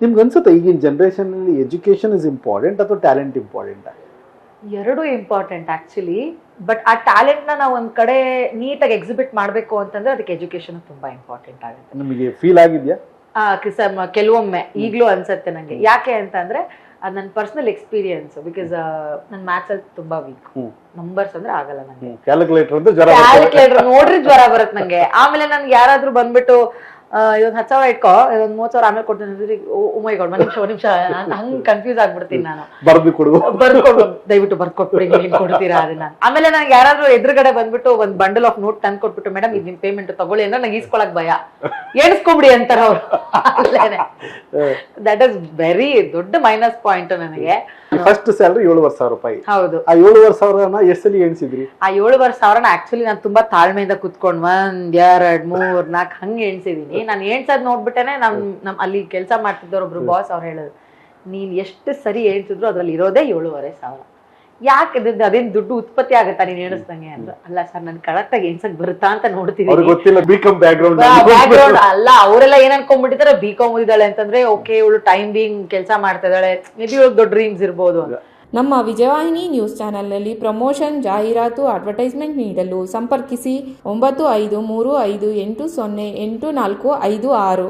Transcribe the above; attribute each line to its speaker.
Speaker 1: ನಿಮ್ಗೆ ಅನ್ಸುತ್ತೆ ಈಗಿನ ಜನರೇಷನ್ ಅಲ್ಲಿ ಎಜುಕೇಶನ್ ಇಸ್ ಇಂಪಾರ್ಟೆಂಟ್ ಅಥವಾ ಟ್ಯಾಲೆಂಟ್ ಇಂಪಾರ್ಟೆಂಟ್?
Speaker 2: ಎರಡೂ ಇಂಪಾರ್ಟೆಂಟ್ ಆಕ್ಚುಲಿ. ಬಟ್ ಆ ಟ್ಯಾಲೆಂಟ್ ನ ನಾವು ಒಂದ್ ಕಡೆ ನೀಟಾಗಿ ಎಕ್ಸಿಬಿಟ್ ಮಾಡ್ಬೇಕು ಅಂತಂದ್ರೆ ಅದಕ್ಕೆ ಎಜುಕೇಶನ್ ತುಂಬಾ ಇಂಪಾರ್ಟೆಂಟ್ ಆಗುತ್ತೆ.
Speaker 1: ನಿಮಗೆ ಫೀಲ್ ಆಗಿದ್ಯಾ?
Speaker 2: ಕೆಲವೊಮ್ಮೆ ಈಗ್ಲೂ ಅನ್ಸತ್ತೆ ನಂಗೆ. ಯಾಕೆ ಅಂತಂದ್ರೆ ಅದು ನನ್ನ ಪರ್ಸನಲ್ ಎಕ್ಸ್ಪೀರಿಯನ್ಸ್. ಬಿಕಾಸ್ ನನ್ ಮ್ಯಾಥ್ಸ್ ಅಲ್ಲಿ ತುಂಬಾ ವೀಕ್. ನಂಬರ್ಸ್ ಅಂದ್ರೆ ಆಗಲ್ಲ ನಂಗೆ. ಕ್ಯಾಲ್ಕುಲೇಟರ್ ನೋಡ್ರಿ ಜ್ವರ ಬರುತ್ತೆ ನಂಗೆ. ಆಮೇಲೆ ನನ್ಗೆ ಯಾರಾದ್ರೂ ಬಂದ್ಬಿಟ್ಟು ಇದೊಂದು 10,000 ಇಟ್ಕೋ, ಇದೊಂದು 30,000 ಆಮೇಲೆ ಕೊಡ್ತೀನಿ, ಓ ಮೈ ಗಾಡ್, ಒಂದ್ ನಿಮಿಷ ಹಂಗ್ ಕನ್ಫ್ಯೂಸ್ ಆಗ್ಬಿಡ್ತೀನಿ ನಾನು. ಬರ್ದ್ಕೊಡು, ದಯವಿಟ್ಟು ಬರ್ದ್ಕೊಟ್ಬಿಡಿ, ಏನ್ ಕೊಡ್ತೀರಾ ಅದನ್ನ. ಆಮೇಲೆ ನಂಗೆ ಯಾರಾದ್ರೂ ಎದುರುಗಡೆ ಬಂದ್ಬಿಟ್ಟು ಒಂದ್ ಬಂಡಲ್ ಆಫ್ ನೋಟ್ ತಂದ್ ಕೊಟ್ಬಿಟ್ಟು, ಮೇಡಮ್ ಇದು ನಿಮ್ ಪೇಮೆಂಟ್ ತಗೊಳ್ಳಿ ಅಂದ್ರೆ ನಂಗೆ ಈಸ್ಕೊಳಕ್ ಭಯ. ಎಣಿಸ್ಕೊಂಬಿಡಿ ಅಂತಾರ ಅವ್ರು. ಅಲ್ಲೇನೆ ದಟ್ ಇಸ್ ವೆರಿ ದೊಡ್ಡ ಮೈನಸ್ ಪಾಯಿಂಟ್ ನನಗೆ.
Speaker 1: ಫಸ್ಟ್ ಸ್ಯಾಲರಿ 7,500 ರೂಪಾಯಿ.
Speaker 2: ಹೌದು.
Speaker 1: ಆ 7,500 ಎಷ್ಟು ಸಲ ಎಣಿಸಿದ್ರಿ? ಆ
Speaker 2: 7,500 ಆಕ್ಚುಲಿ ನಾನು ತುಂಬಾ ತಾಳ್ಮೆಯಿಂದ ಕುತ್ಕೊಂಡ್ 1 2 3 4 ಹಂಗೆ ಎಣ್ಸಿದೀನಿ. ನಾನು ಎಣ್ಸದ್ ನೋಡ್ಬಿಟ್ಟೆನೆ ನಮ್ ಅಲ್ಲಿ ಕೆಲಸ ಮಾಡ್ತಿದ್ದವ್ರು ಒಬ್ರು ಬಾಸ್ ಅವ್ರು ಹೇಳೋದು, ನೀನ್ ಎಷ್ಟು ಸರಿ ಎಣ್ಸಿದ್ರು ಅದ್ರಲ್ಲಿ ಇರೋದೇ 7,500. ಯಾಕೆ ಅದೇನ್ ದುಡ್ಡು ಉತ್ಪತ್ತಿ ಆಗತ್ತಾ ನೀನ್ ಎಣಿಸ್ದಂಗೆ ಅಂತ? ಅಲ್ಲ ಸರ್, ನನ್ ಕರೆಕ್ಟ್ ಆಗಿ ಎಣ್ಸಕ್ ಬರುತ್ತಾ ಅಂತ ನೋಡ್ತಿದ್ದೀನಿ. ಬ್ಯಾಕ್ಗ್ರೌಂಡ್ ಅಲ್ಲ, ಅವರೆಲ್ಲ ಏನ್ ಅನ್ಕೊಂಡ್ಬಿಟ್ಟಿದ್ದಾರೆ, ಬಿಕಾಮ್ ಓದಿದಾಳೆ ಅಂತಂದ್ರೆ ಓಕೆ, ಇವಳು ಟೈಮ್ ಬೀಂಗ್ ಕೆಲಸ ಮಾಡ್ತಾ ಇದ್ದಾಳೆ, ಮೇ ಬಿ ದೊಡ್ಡ ಡ್ರೀಮ್ಸ್ ಇರ್ಬೋದು.
Speaker 3: ನಮ್ಮ ವಿಜಯವಾಹಿನಿ ನ್ಯೂಸ್ ಚಾನೆಲ್ನಲ್ಲಿ ಪ್ರಮೋಷನ್, ಜಾಹೀರಾತು, ಅಡ್ವರ್ಟೈಸ್ಮೆಂಟ್ ನೀಡಲು ಸಂಪರ್ಕಿಸಿ 9535808456.